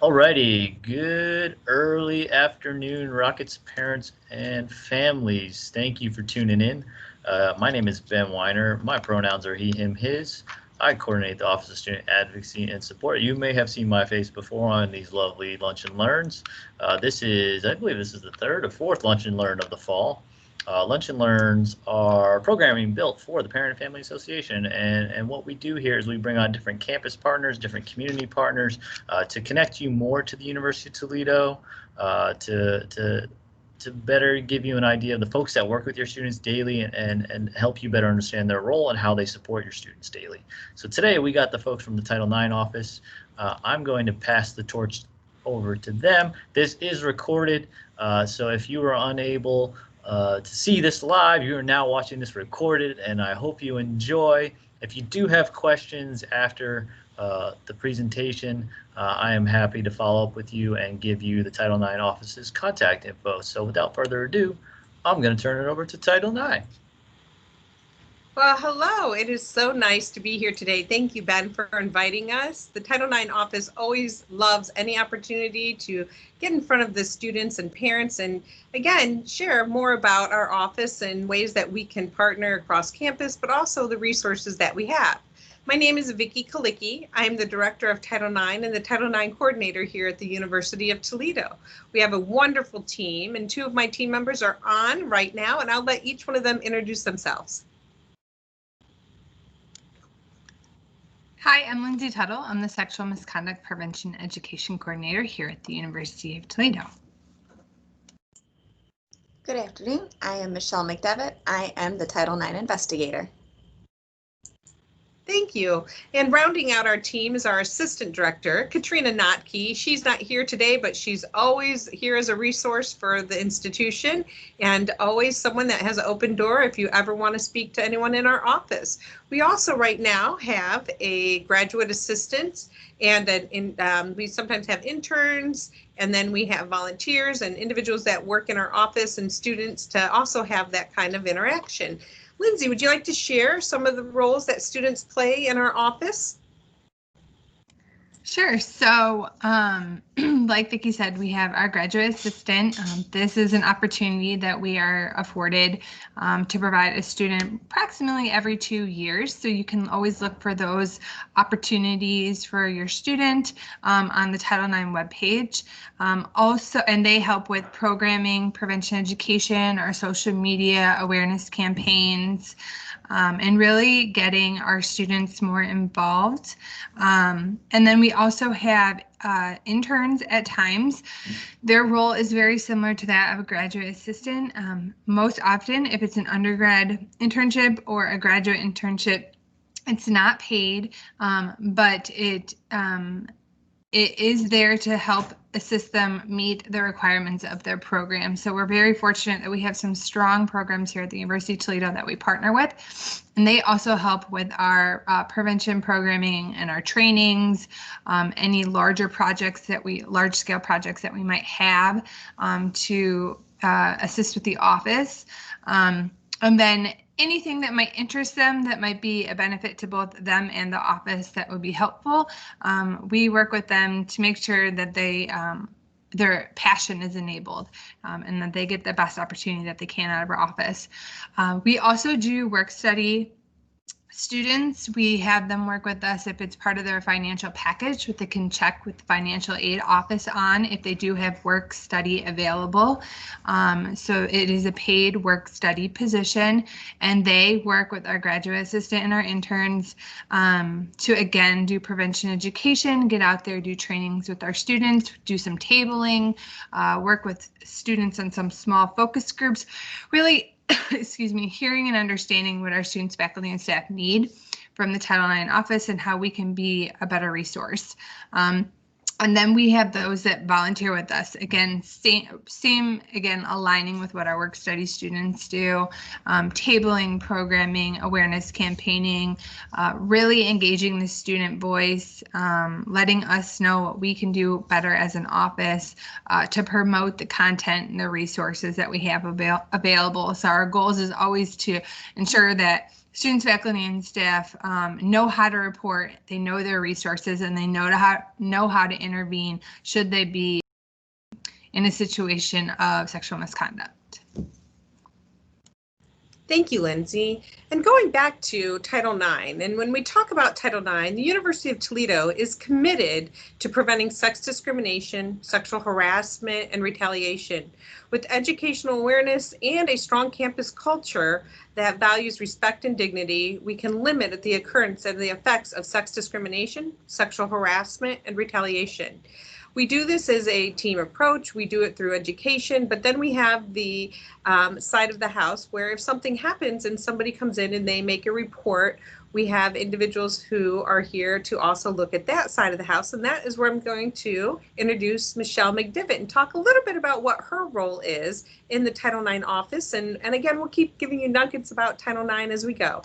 Alrighty, good early afternoon, Rockets parents and families. Thank you for tuning in. My name is Ben Weiner. My pronouns are he, him, his. I coordinate the Office of Student Advocacy and Support. You may have seen my face before on these lovely Lunch and Learns. I believe this is the third or fourth Lunch and Learn of the fall. Lunch and Learns are programming built for the Parent and Family Association, and what we do here is we bring on different campus partners, different community partners, to connect you more to the University of Toledo, to better give you an idea of the folks that work with your students daily and help you better understand their role and how they support your students daily. So today we got the folks from the Title IX office. I'm going to pass the torch over to them. This is recorded, so if you were unable to see this live, you are now watching this recorded, and I hope you enjoy. If you do have questions after the presentation, I am happy to follow up with you and give you the Title IX office's contact info. So without further ado, I'm going to turn it over to Title IX. Well, hello. It is so nice to be here today. Thank you, Ben, for inviting us. The Title IX office always loves any opportunity to get in front of the students and parents and, again, share more about our office and ways that we can partner across campus, but also the resources that we have. My name is Vicki Kalicki. I am the Director of Title IX and the Title IX Coordinator here at the University of Toledo. We have a wonderful team, and two of my team members are on right now, and I'll let each one of them introduce themselves. Hi, I'm Lindsay Tuttle. I'm the Sexual Misconduct Prevention Education Coordinator here at the University of Toledo. Good afternoon. I am Michelle McDevitt. I am the Title IX Investigator. Thank you. And rounding out our team is our Assistant Director, Katrina Notke. She's not here today, but she's always here as a resource for the institution and always someone that has an open door if you ever want to speak to anyone in our office. We also right now have a graduate assistant and we sometimes have interns, and then we have volunteers and individuals that work in our office and students to also have that kind of interaction. Lindsay, would you like to share some of the roles that students play in our office? Sure. So, like Vicki said, we have our graduate assistant. This is an opportunity that we are afforded to provide a student approximately every 2 years. So you can always look for those opportunities for your student on the Title IX webpage. And they help with programming, prevention education, our social media awareness campaigns, and really getting our students more involved. And then we also have interns at times. Their role is very similar to that of a graduate assistant. Most often, if it's an undergrad internship or a graduate internship, it's not paid, but it is there to help assist them meet the requirements of their program. So we're very fortunate that we have some strong programs here at the University of Toledo that we partner with. And they also help with our prevention programming and our trainings, any large scale projects that we might have to assist with the office. And then anything that might interest them that might be a benefit to both them and the office that would be helpful. We work with them to make sure that their passion is enabled and that they get the best opportunity that they can out of our office. We also do work study students. We have them work with us if it's part of their financial package, which they can check with the financial aid office on if they do have work study available. So it is a paid work study position, and they work with our graduate assistant and our interns to, again, do prevention education, get out there, do trainings with our students, do some tabling, work with students on some small focus groups, really hearing and understanding what our students, faculty, and staff need from the Title IX office and how we can be a better resource. And then we have those that volunteer with us. Again, same again, aligning with what our work study students do, tabling, programming, awareness campaigning, really engaging the student voice, letting us know what we can do better as an office to promote the content and the resources that we have available. So our goals is always to ensure that students, faculty, and staff know how to report, they know their resources, and they know how to intervene should they be in a situation of sexual misconduct. Thank you, Lindsay. And going back to Title IX, and when we talk about Title IX, the University of Toledo is committed to preventing sex discrimination, sexual harassment, and retaliation. With educational awareness and a strong campus culture that values respect and dignity, we can limit the occurrence and the effects of sex discrimination, sexual harassment, and retaliation. We do this as a team approach. We do it through education, but then we have the side of the house where if something happens and somebody comes in and they make a report, we have individuals who are here to also look at that side of the house. And that is where I'm going to introduce Michelle McDivitt and talk a little bit about what her role is in the Title IX office. And again, we'll keep giving you nuggets about Title IX as we go.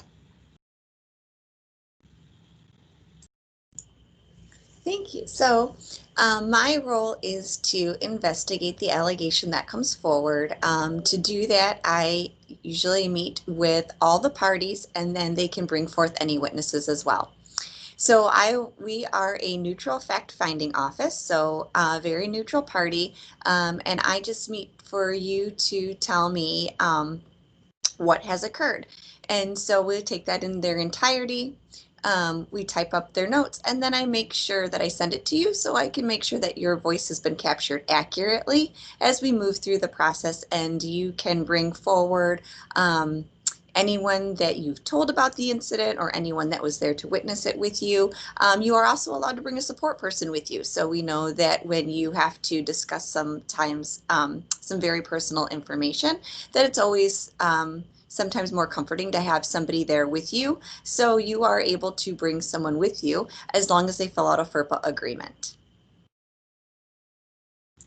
Thank you. So my role is to investigate the allegation that comes forward. To do that, I usually meet with all the parties, and then they can bring forth any witnesses as well. So we are a neutral fact-finding office, so a very neutral party, and I just meet for you to tell me what has occurred. And so we'll take that in their entirety. We type up their notes, and then I make sure that I send it to you so I can make sure that your voice has been captured accurately as we move through the process, and you can bring forward anyone that you've told about the incident or anyone that was there to witness it with you. You are also allowed to bring a support person with you. So we know that when you have to discuss sometimes some very personal information, that it's always sometimes more comforting to have somebody there with you. So you are able to bring someone with you as long as they fill out a FERPA agreement.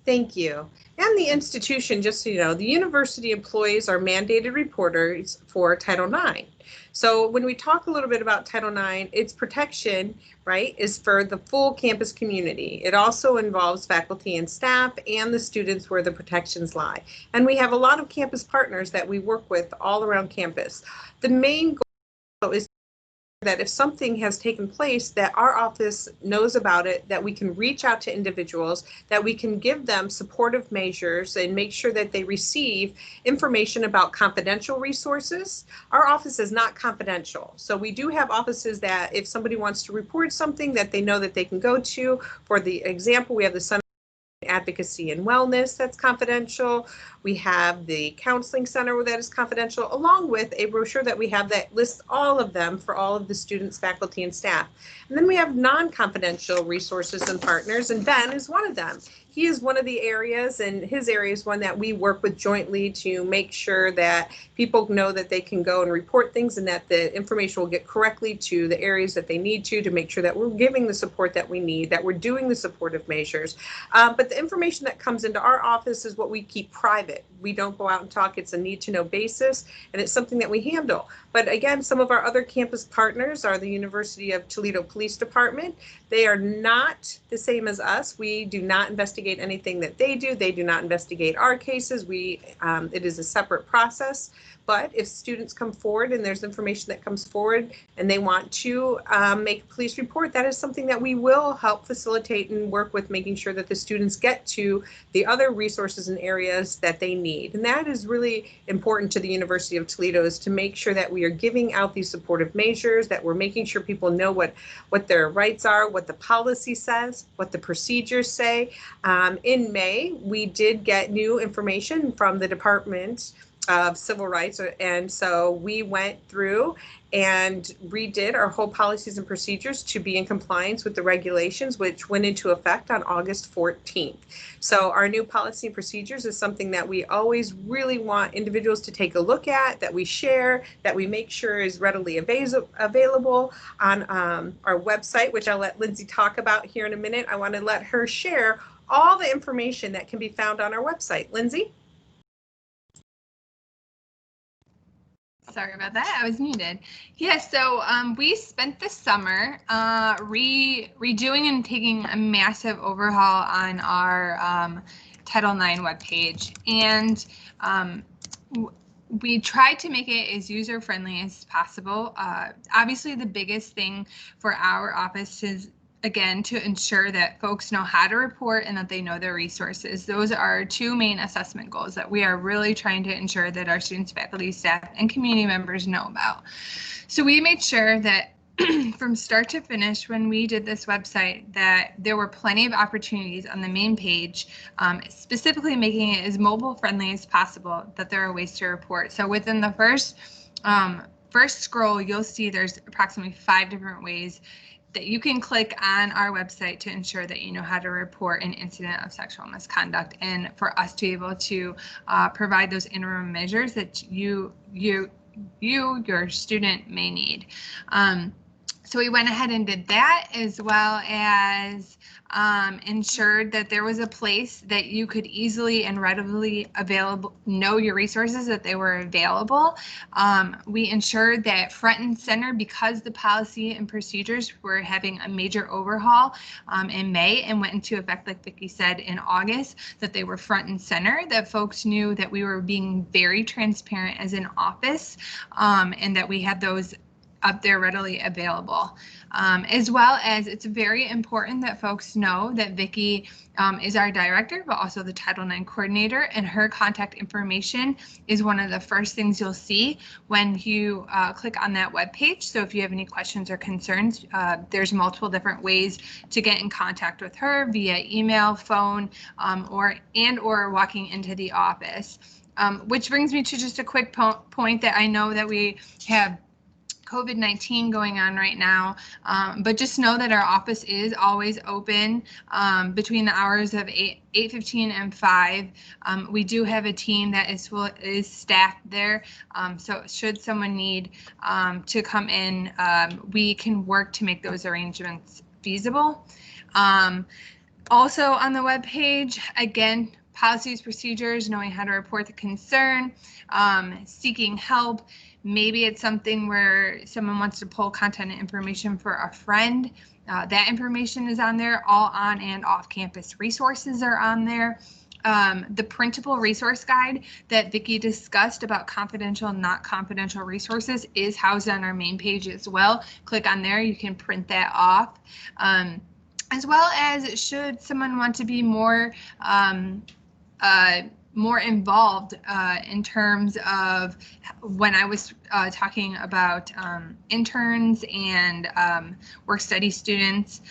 Thank you. And the institution, just so you know, the university employees are mandated reporters for Title IX. So when we talk a little bit about Title IX, its protection, right, is for the full campus community. It also involves faculty and staff and the students where the protections lie. And we have a lot of campus partners that we work with all around campus. The main goal is that if something has taken place, that our office knows about it, that we can reach out to individuals, that we can give them supportive measures and make sure that they receive information about confidential resources. Our office is not confidential. So we do have offices that if somebody wants to report something that they know that they can go to. For the example, we have the Student Advocacy and Wellness that's confidential. We have the Counseling Center that is confidential, along with a brochure that we have that lists all of them for all of the students, faculty, and staff. And then we have non-confidential resources and partners, and Ben is one of them. He is one of the areas, and his area is one that we work with jointly to make sure that people know that they can go and report things and that the information will get correctly to the areas that they need to make sure that we're giving the support that we need, that we're doing the supportive measures. But the information that comes into our office is what we keep private. We don't go out and talk. It's a need-to-know basis, and it's something that we handle. But again, some of our other campus partners are the University of Toledo Police Department. They are not the same as us. We do not investigate anything that they do. They do not investigate our cases. It is a separate process. But if students come forward and there's information that comes forward and they want to make a police report, that is something that we will help facilitate and work with, making sure that the students get to the other resources and areas that they need. And that is really important to the University of Toledo, is to make sure that we are giving out these supportive measures, that we're making sure people know what their rights are, what the policy says, what the procedures say. In May, we did get new information from the Department of Civil Rights, and so we went through and redid our whole policies and procedures to be in compliance with the regulations, which went into effect on August 14th. So our new policy and procedures is something that we always really want individuals to take a look at, that we share, that we make sure is readily available on our website, which I'll let Lindsay talk about here in a minute. I want to let her share all the information that can be found on our website. Lindsay? Sorry about that, I was muted. Yeah, so we spent the summer redoing and taking a massive overhaul on our Title IX webpage. And we try to make it as user-friendly as possible. Obviously, the biggest thing for our office is, again, to ensure that folks know how to report and that they know their resources. Those are our two main assessment goals that we are really trying to ensure that our students, faculty, staff, and community members know about. So we made sure that from start to finish, when we did this website, that there were plenty of opportunities on the main page, specifically making it as mobile friendly as possible, that there are ways to report. So within the first scroll, you'll see there's approximately 5 different ways that you can click on our website to ensure that you know how to report an incident of sexual misconduct, and for us to be able to provide those interim measures that your student may need. So we went ahead and did that, as well as ensured that there was a place that you could easily and readily know your resources, that they were available. We ensured that front and center, because the policy and procedures were having a major overhaul in May and went into effect, like Vicki said, in August, that they were front and center, that folks knew that we were being very transparent as an office, and that we had those up there readily available. As well as, it's very important that folks know that Vicki is our director, but also the Title IX coordinator, and her contact information is one of the first things you'll see when you click on that web page. So if you have any questions or concerns, there's multiple different ways to get in contact with her via email, phone, or walking into the office. Which brings me to just a quick point that I know that we have COVID-19 going on right now, but just know that our office is always open between the hours of 8:15 and 5. We do have a team that is staffed there, so should someone need to come in, we can work to make those arrangements feasible. Also on the web page, again, policies, procedures, knowing how to report the concern, seeking help. Maybe it's something where someone wants to pull content and information for a friend. That information is on there. All on and off campus resources are on there. The printable resource guide that Vicki discussed about confidential and not confidential resources is housed on our main page as well. Click on there, you can print that off. As well as, should someone want to be more involved in terms of when I was talking about interns and work study students,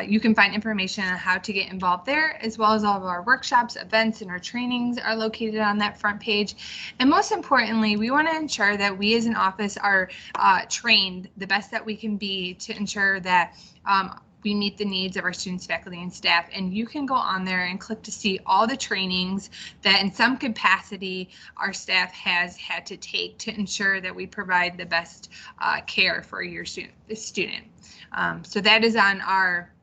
you can find information on how to get involved there, as well as all of our workshops, events, and our trainings are located on that front page. And most importantly, we want to ensure that we as an office are trained the best that we can be to ensure that we meet the needs of our students, faculty, and staff. And you can go on there and click to see all the trainings that in some capacity our staff has had to take to ensure that we provide the best care for your student. So that is on our,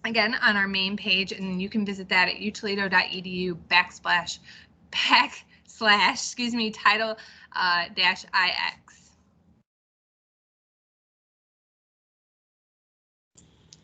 again, on our main page, and you can visit that at utoledo.edu / title-ix.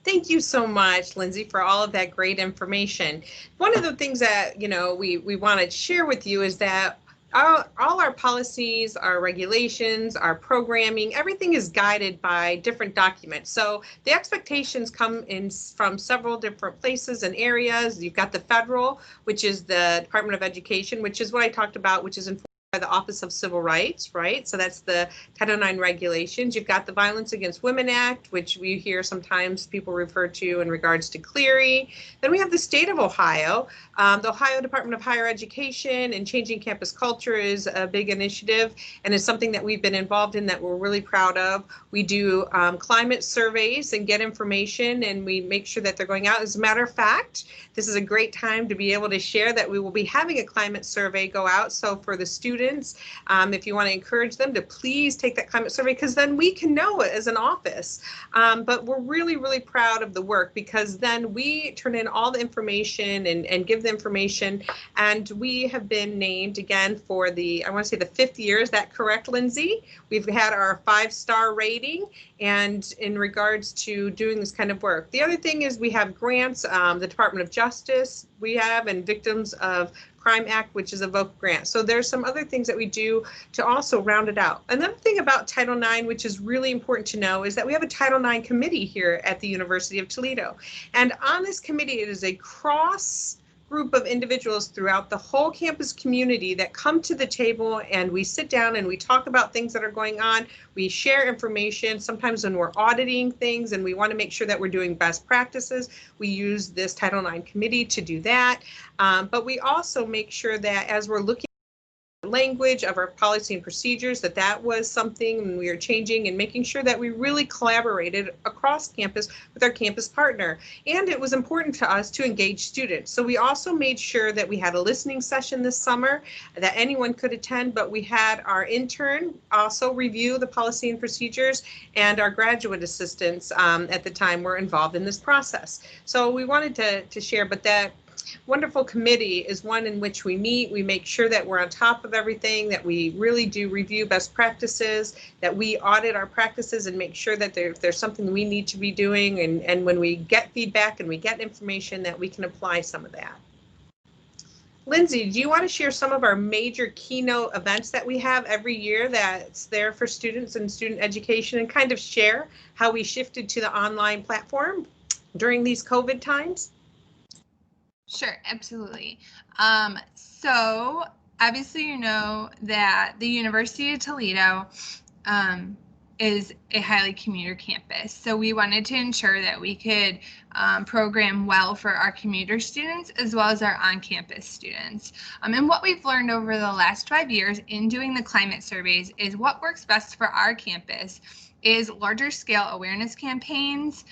Thank you so much, Lindsay, for all of that great information. One of the things that we want to share with you is that all our policies, our regulations, our programming, everything is guided by different documents. So the expectations come in from several different places and areas. You've got the federal, which is the Department of Education, which is what I talked about, which is informed by the Office of Civil Rights, right? So that's the Title IX regulations. You've got the Violence Against Women Act, which we hear sometimes people refer to in regards to Clery. Then we have the state of Ohio. The Ohio Department of Higher Education and Changing Campus Culture is a big initiative and is something that we've been involved in that we're really proud of. We do climate surveys and get information, and we make sure that they're going out. As a matter of fact, this is a great time to be able to share that we will be having a climate survey go out. So for the students, if you want to encourage them to please take that climate survey, because then we can know it as an office. But we're really, really proud of the work, because then we turn in all the information and give the information. And we have been named again for the, I want to say the 5th year. Is that correct, Lindsay? We've had our 5-star rating, and in regards to doing this kind of work. The other thing is we have grants, the Department of Justice we have, and Victims of Crime Act, which is a VOC grant. So there's some other things that we do to also round it out. Another thing about Title IX, which is really important to know, is that we have a Title IX committee here at the University of Toledo. And on this committee, it is a cross group of individuals throughout the whole campus community that come to the table, and we sit down and we talk about things that are going on. We share information. Sometimes when we're auditing things and we want to make sure that we're doing best practices, we use this Title IX committee to do that. But we also make sure that as we're looking language of our policy and procedures, that was something we are changing and making sure that we really collaborated across campus with our campus partner. And it was important to us to engage students. So we also made sure that we had a listening session this summer that anyone could attend, but we had our intern also review the policy and procedures, and our graduate assistants at the time were involved in this process. So we wanted to share, but that wonderful committee is one in which we meet, we make sure that we're on top of everything, that we really do review best practices, that we audit our practices and make sure that there's something we need to be doing, and when we get feedback and we get information, that we can apply some of that. Lindsay, do you want to share some of our major keynote events that we have every year that's there for students and student education, and kind of share how we shifted to the online platform during these COVID times? Sure, absolutely. So obviously, you know that the University of Toledo is a highly commuter campus. So we wanted to ensure that we could program well for our commuter students as well as our on-campus students. And what we've learned over the last 5 years in doing the climate surveys is what works best for our campus is larger scale awareness campaigns,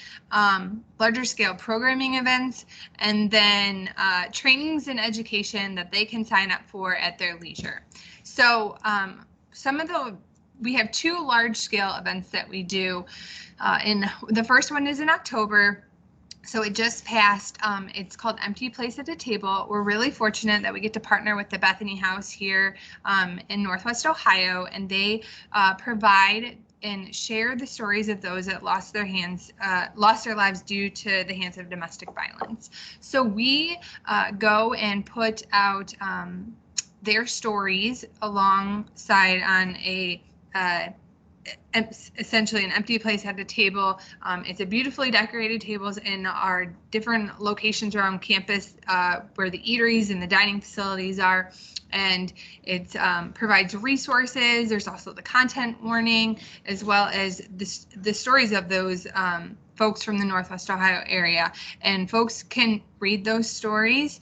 larger scale programming events, and then trainings and education that they can sign up for at their leisure. So we have 2 large scale events that we do. The first one is in October. So it just passed. It's called Empty Place at the Table. We're really fortunate that we get to partner with the Bethany House here in Northwest Ohio, and they provide and share the stories of those that lost their lives due to the hands of domestic violence. So we go and put out their stories alongside on essentially an empty place at the table. It's a beautifully decorated tables in our different locations around campus where the eateries and the dining facilities are. And it provides resources. There's also the content warning, as well as the stories of those folks from the Northwest Ohio area. And folks can read those stories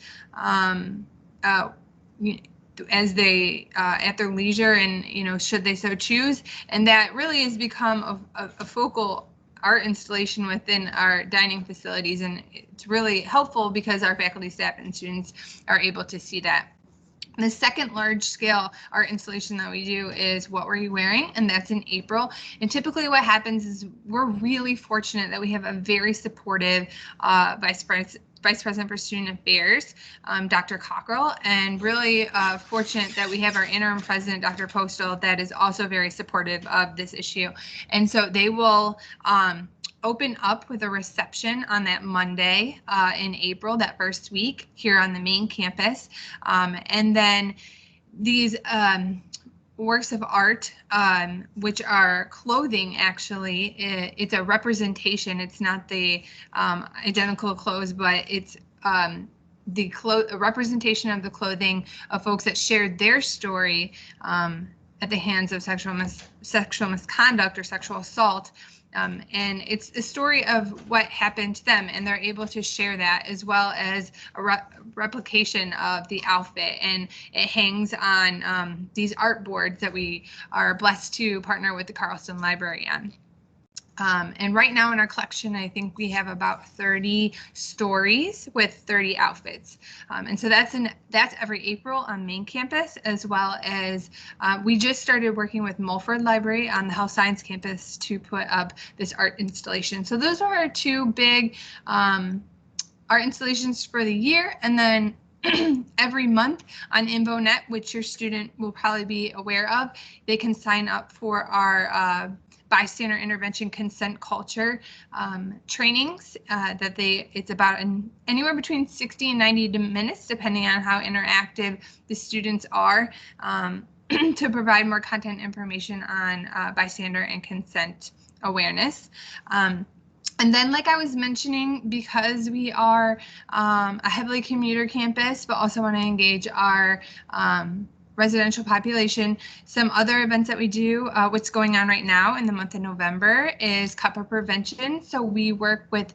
as they at their leisure, and should they so choose. And that really has become a focal art installation within our dining facilities, and it's really helpful because our faculty, staff, and students are able to see that. The second large scale art installation that we do is What Were You Wearing? And that's in April. And typically what happens is we're really fortunate that we have a very supportive Vice President for Student Affairs, Dr. Cockrell, and really fortunate that we have our interim president, Dr. Postal, that is also very supportive of this issue. And so they will open up with a reception on that Monday in April, that first week here on the main campus. And then these works of art, which are clothing, actually, it's a representation. It's not the identical clothes, but it's a representation of the clothing of folks that shared their story at the hands of sexual misconduct or sexual assault. And it's a story of what happened to them, and they're able to share that, as well as a replication of the outfit. And it hangs on these art boards that we are blessed to partner with the Carlson Library on. And right now in our collection, I think we have about 30 stories with 30 outfits. And so that's every April on main campus, as well as we just started working with Mulford Library on the Health Science campus to put up this art installation. So those are our 2 big art installations for the year. And then every month on InvoNet, which your student will probably be aware of, they can sign up for our bystander intervention consent culture trainings that it's about anywhere between 60 and 90 minutes, depending on how interactive the students are, to provide more content information on bystander and consent awareness. And then, like I was mentioning, because we are a heavily commuter campus, but also want to engage our residential population, some other events that we do, what's going on right now in the month of November is cuppa prevention. So we work with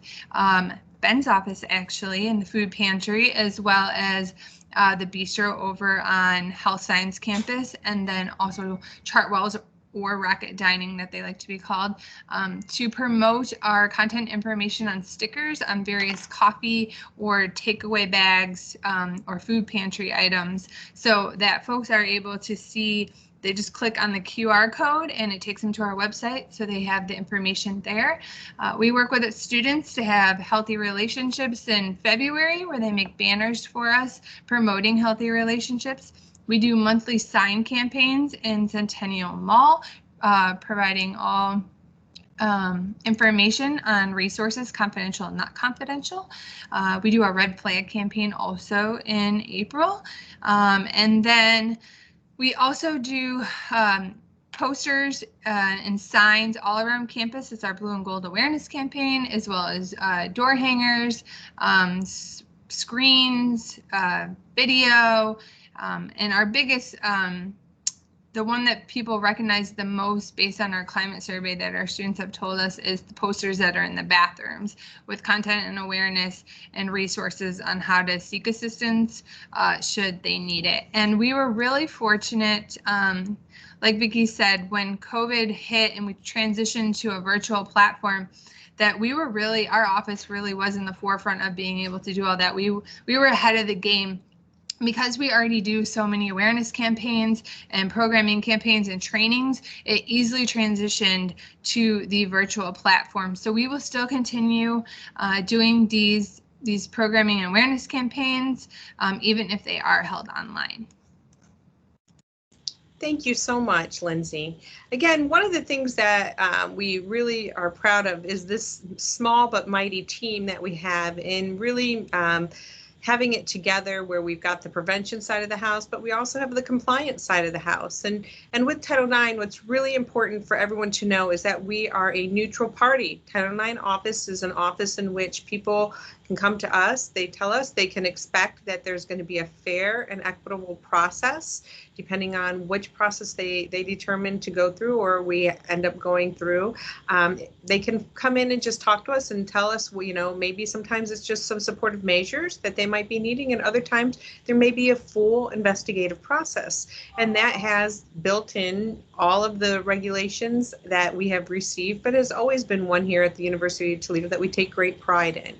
Ben's office, actually, in the food pantry, as well as the bistro over on Health Science campus, and then also Chartwell's, or Rocket Dining that they like to be called, to promote our content information on stickers on various coffee or takeaway bags or food pantry items, so that folks are able to see. They just click on the QR code and it takes them to our website, so they have the information there. We work with students to have healthy relationships in February, where they make banners for us promoting healthy relationships. We do monthly sign campaigns in Centennial Mall, providing all information on resources, confidential and not confidential. We do a red flag campaign also in April. And then we also do posters and signs all around campus. It's our Blue and Gold Awareness campaign, as well as door hangers, screens, video. And our biggest, the one that people recognize the most based on our climate survey that our students have told us, is the posters that are in the bathrooms with content and awareness and resources on how to seek assistance should they need it. And we were really fortunate, like Vicki said, when COVID hit and we transitioned to a virtual platform, that we were really, our office really was in the forefront of being able to do all that. We were ahead of the game, because we already do so many awareness campaigns and programming campaigns and trainings. It easily transitioned to the virtual platform. So we will still continue doing these programming and awareness campaigns, even if they are held online. Thank you so much, Lindsay. Again, one of the things that we really are proud of is this small but mighty team that we have in really having it together, where we've got the prevention side of the house, but we also have the compliance side of the house. And with Title IX, what's really important for everyone to know is that we are a neutral party. Title IX office is an office in which people can come to us. They tell us they can expect that there's going to be a fair and equitable process, depending on which process they determine to go through or we end up going through. They can come in and just talk to us and tell us, well, you know, maybe sometimes it's just some supportive measures that they might be needing, and other times there may be a full investigative process. And that has built in all of the regulations that we have received, but has always been one here at the University of Toledo that we take great pride in.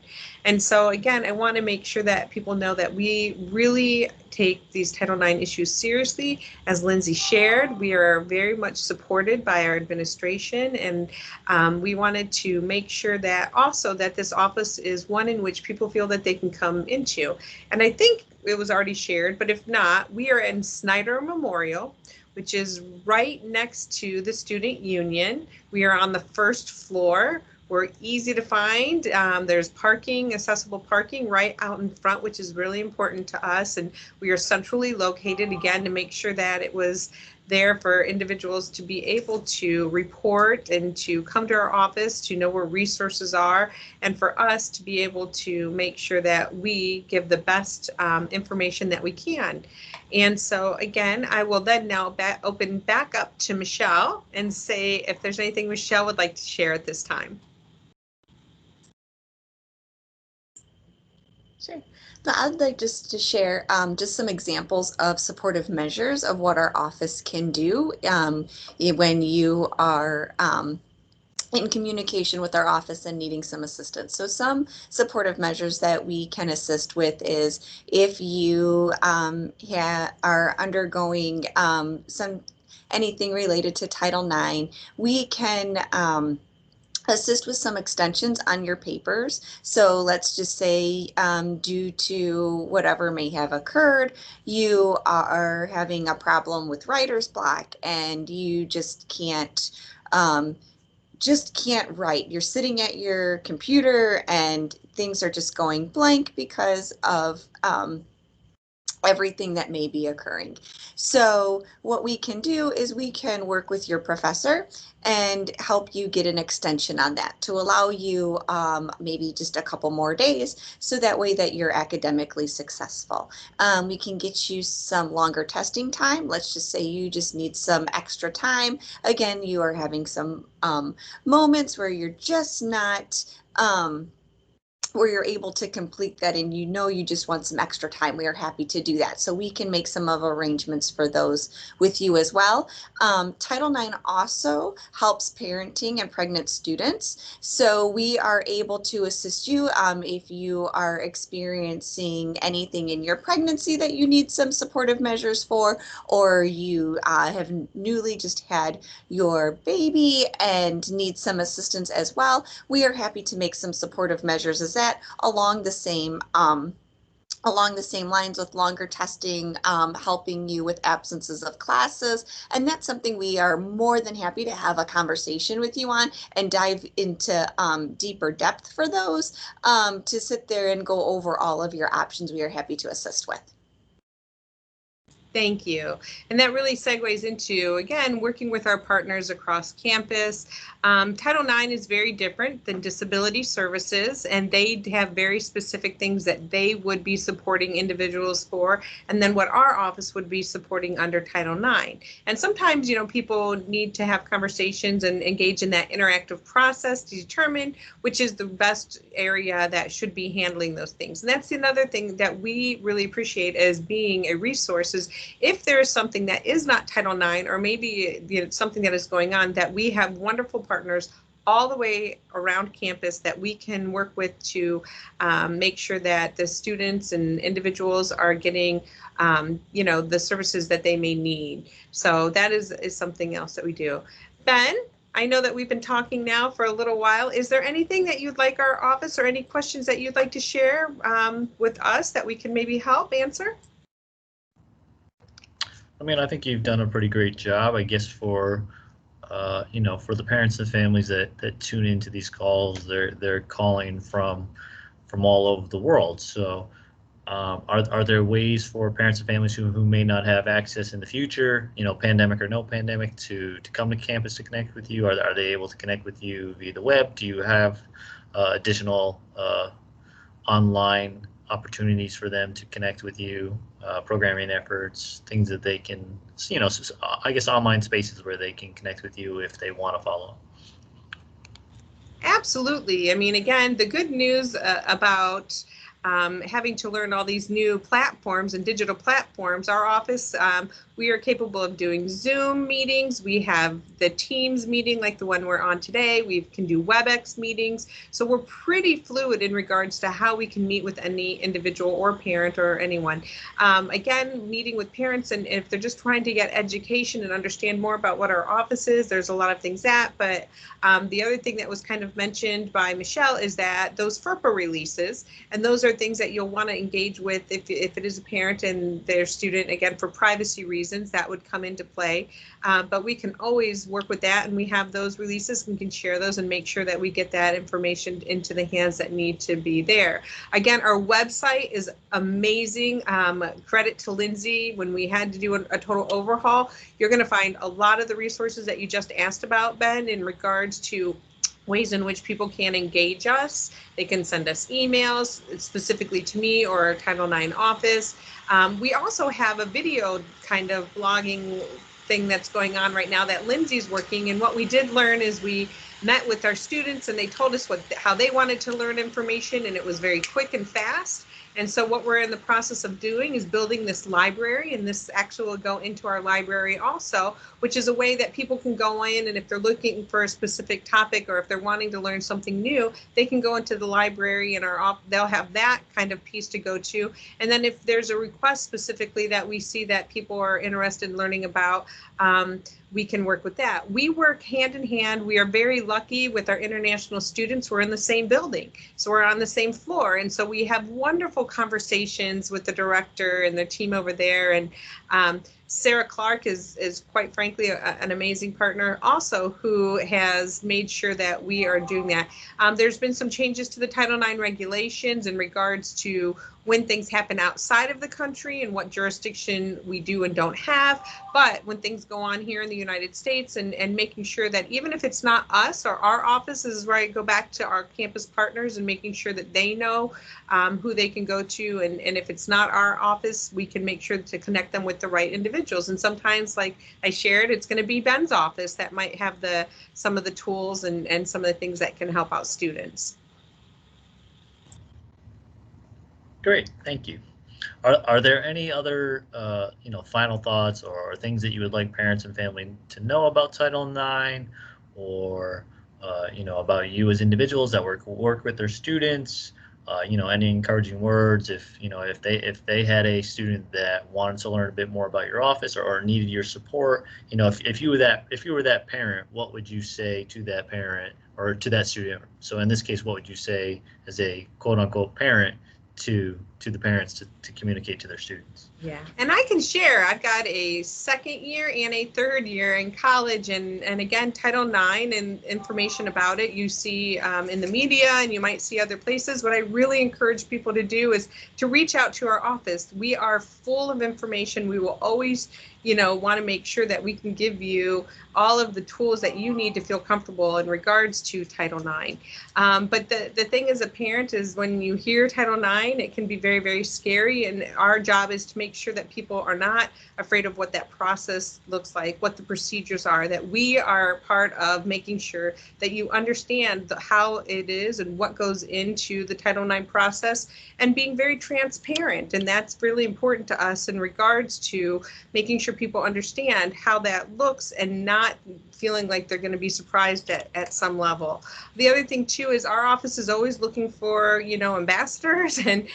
And so again, I want to make sure that people know that we really take these Title IX issues seriously. As Lindsay shared, we are very much supported by our administration, and we wanted to make sure that also that this office is one in which people feel that they can come into. And I think it was already shared, but if not, we are in Snyder Memorial, which is right next to the Student Union. We are on the first floor. We're easy to find. There's parking, accessible parking right out in front, which is really important to us. And we are centrally located, again, to make sure that it was there for individuals to be able to report and to come to our office, to know where resources are, and for us to be able to make sure that we give the best information that we can. And so again, I will then now open back up to Michelle and say if there's anything Michelle would like to share at this time. Sure. So I'd like just to share just some examples of supportive measures of what our office can do when you are in communication with our office and needing some assistance. So some supportive measures that we can assist with is if you are undergoing anything related to Title IX, we can assist with some extensions on your papers. So let's just say due to whatever may have occurred, you are having a problem with writer's block and you just can't just can't write. You're sitting at your computer and things are just going blank because of everything that may be occurring. So what we can do is we can work with your professor and help you get an extension on that to allow you maybe just a couple more days, so that way that you're academically successful. We can get you some longer testing time. Let's just say you just need some extra time. Again, you are having some moments where you're just not where you're able to complete that and you know you just want some extra time. We are happy to do that. So we can make some of arrangements for those with you as well. Title IX also helps parenting and pregnant students. So we are able to assist you if you are experiencing anything in your pregnancy that you need some supportive measures for, or you have newly just had your baby and need some assistance as well. We are happy to make some supportive measures as that along the same lines with longer testing, helping you with absences of classes. And that's something we are more than happy to have a conversation with you on and dive into deeper depth for those, to sit there and go over all of your options. We are happy to assist with. Thank you. And that really segues into, again, working with our partners across campus. Title IX is very different than disability services, and they have very specific things that they would be supporting individuals for, and then what our office would be supporting under Title IX. And sometimes, people need to have conversations and engage in that interactive process to determine which is the best area that should be handling those things. And that's another thing that we really appreciate as being a resource is if there is something that is not Title IX, or maybe something that is going on, that we have wonderful partners all the way around campus that we can work with to make sure that the students and individuals are getting the services that they may need. So that is something else that we do. Ben, I know that we've been talking now for a little while. Is there anything that you'd like our office, or any questions that you'd like to share with us that we can maybe help answer? I mean, I think you've done a pretty great job, I guess, for for the parents and families that tune into these calls. They're calling from all over the world. So are there ways for parents and families who may not have access in the future, pandemic or no pandemic, to come to campus to connect with you? Are they able to connect with you via the web? Do you have additional online opportunities for them to connect with you, programming efforts, things that they can, I guess online spaces where they can connect with you if they want to follow? Absolutely. I mean, again, the good news about having to learn all these new platforms and digital platforms, our office, we are capable of doing Zoom meetings. We have the Teams meeting like the one we're on today. We can do WebEx meetings. So we're pretty fluid in regards to how we can meet with any individual or parent or anyone. Again, meeting with parents, and if they're just trying to get education and understand more about what our office is, there's a lot of things but the other thing that was kind of mentioned by Michelle is that those FERPA releases, and those are things that you'll want to engage with if it is a parent and their student, again, for privacy reasons, that would come into play. But we can always work with that, and we have those releases. We can share those and make sure that we get that information into the hands that need to be there. Again, our website is amazing. Credit to Lindsay. When we had to do a total overhaul, you're going to find a lot of the resources that you just asked about, Ben, in regards to ways in which people can engage us. They can send us emails specifically to me or our Title IX office. We also have a video kind of blogging thing that's going on right now that Lindsay's working. And what we did learn is we met with our students and they told us how they wanted to learn information, and it was very quick and fast. And so what we're in the process of doing is building this library, and this actually will go into our library also, which is a way that people can go in, and if they're looking for a specific topic or if they're wanting to learn something new, they can go into the library and they'll have that kind of piece to go to. And then if there's a request specifically that we see that people are interested in learning about, we can work with that. We work hand in hand. We are very lucky with our international students. We're in the same building, so we're on the same floor. And so we have wonderful conversations with the director and the team over there. And Sarah Clark is quite frankly an amazing partner also, who has made sure that we are doing that. There's been some changes to the Title IX regulations in regards to when things happen outside of the country and what jurisdiction we do and don't have. But when things go on here in the United States, and making sure that even if it's not us or our office, is where I go back to our campus partners and making sure that they know who they can go to. And if it's not our office, we can make sure to connect them with the right individuals. And sometimes, like I shared, it's going to be Ben's office that might have some of the tools and some of the things that can help out students. Great, thank you. Are there any other final thoughts or things that you would like parents and family to know about Title IX, or about you as individuals that work with their students? Any encouraging words if they had a student that wanted to learn a bit more about your office, or needed your support, if you were that parent, what would you say to that parent or to that student? So in this case, what would you say as a quote unquote parent to the parents to communicate to their students? Yeah, and I can share, I've got a second year and a third year in college, and again, Title IX and information about it you see in the media, and you might see other places. What I really encourage people to do is to reach out to our office. We are full of information. We will always want to make sure that we can give you all of the tools that you need to feel comfortable in regards to Title IX. But the thing as a parent is, when you hear Title IX, it can be very, very scary. And our job is to make sure that people are not afraid of what that process looks like, what the procedures are, that we are part of making sure that you understand how it is and what goes into the Title IX process, and being very transparent. And that's really important to us in regards to making sure people understand how that looks and not feeling like they're going to be surprised at some level. The other thing too is our office is always looking for ambassadors, and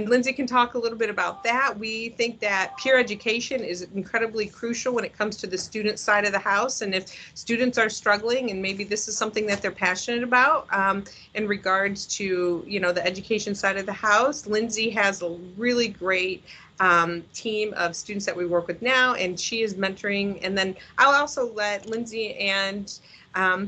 Lindsay can talk a little bit about that. We think that peer education is incredibly crucial when it comes to the student side of the house, and if students are struggling and maybe this is something that they're passionate about in regards to the education side of the house, Lindsay has a really great team of students that we work with now, and she is mentoring. And then I'll also let Lindsay and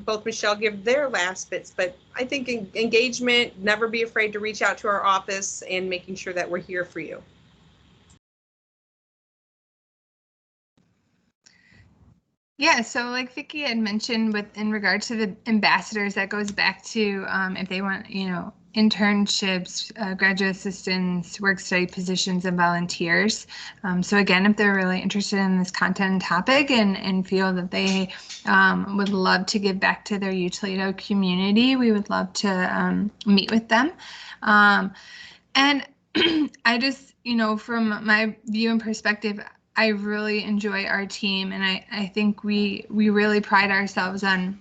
both Michelle give their last bits, but I think engagement, never be afraid to reach out to our office, and making sure that we're here for you. Yeah, so like Vicki had mentioned, in regard to the ambassadors, that goes back to if they want, internships, graduate assistants, work study positions, and volunteers. So again, if they're really interested in this content and topic, and feel that they would love to give back to their Toledo community, we would love to meet with them. And I just, from my view and perspective, I really enjoy our team, and I think we really pride ourselves on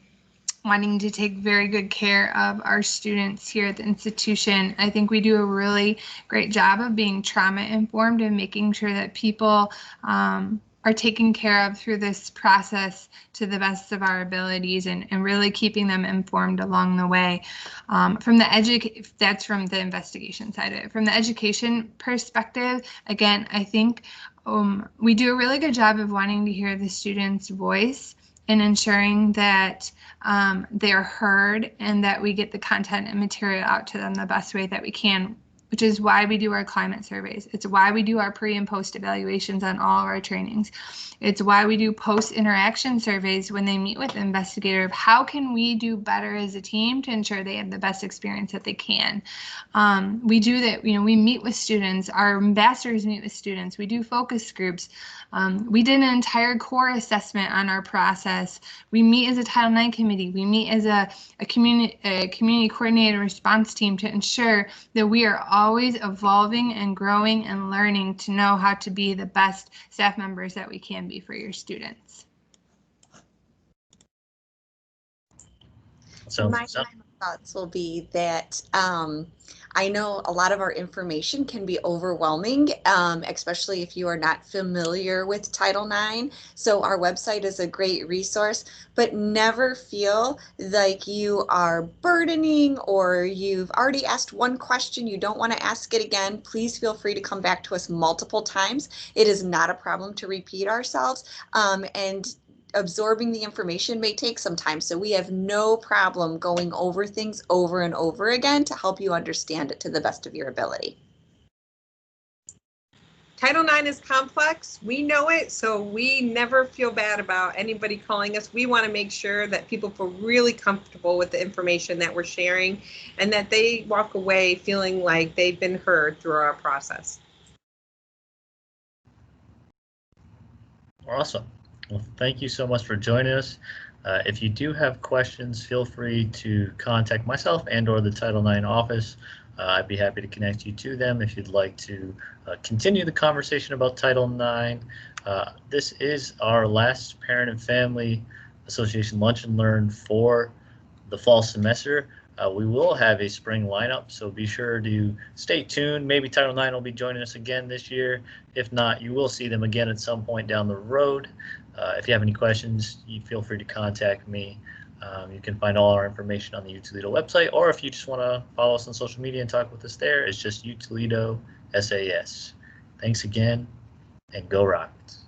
wanting to take very good care of our students here at the institution. I think we do a really great job of being trauma informed and making sure that people are taken care of through this process to the best of our abilities, and really keeping them informed along the way. That's from the investigation side of it. From the education perspective, again, I think we do a really good job of wanting to hear the students' voice and ensuring that they're heard, and that we get the content and material out to them the best way that we can, which is why we do our climate surveys. It's why we do our pre and post evaluations on all of our trainings. It's why we do post interaction surveys when they meet with the investigator of how can we do better as a team to ensure they have the best experience that they can. We do that, we meet with students, our ambassadors meet with students, we do focus groups. We did an entire core assessment on our process. We meet as a Title IX committee. We meet as a community coordinated response team to ensure that we are always evolving and growing and learning to know how to be the best staff members that we can be for your students. So thoughts will be that I know a lot of our information can be overwhelming, especially if you are not familiar with Title IX. So our website is a great resource, but never feel like you are burdening or you've already asked one question, you don't want to ask it again. Please feel free to come back to us multiple times. It is not a problem to repeat ourselves. And absorbing the information may take some time. So we have no problem going over things over and over again to help you understand it to the best of your ability. Title IX is complex. We know it, so we never feel bad about anybody calling us. We want to make sure that people feel really comfortable with the information that we're sharing and that they walk away feeling like they've been heard through our process. Awesome. Well, thank you so much for joining us. If you do have questions, feel free to contact myself and or the Title IX office. I'd be happy to connect you to them if you'd like to continue the conversation about Title IX. This is our last Parent and Family Association Lunch and Learn for the fall semester. We will have a spring lineup, so be sure to stay tuned. Maybe Title IX will be joining us again this year. If not, you will see them again at some point down the road. If you have any questions, you feel free to contact me. You can find all our information on the UToledo website, or if you just want to follow us on social media and talk with us there, it's just UToledo SAS. Thanks again, and go Rockets.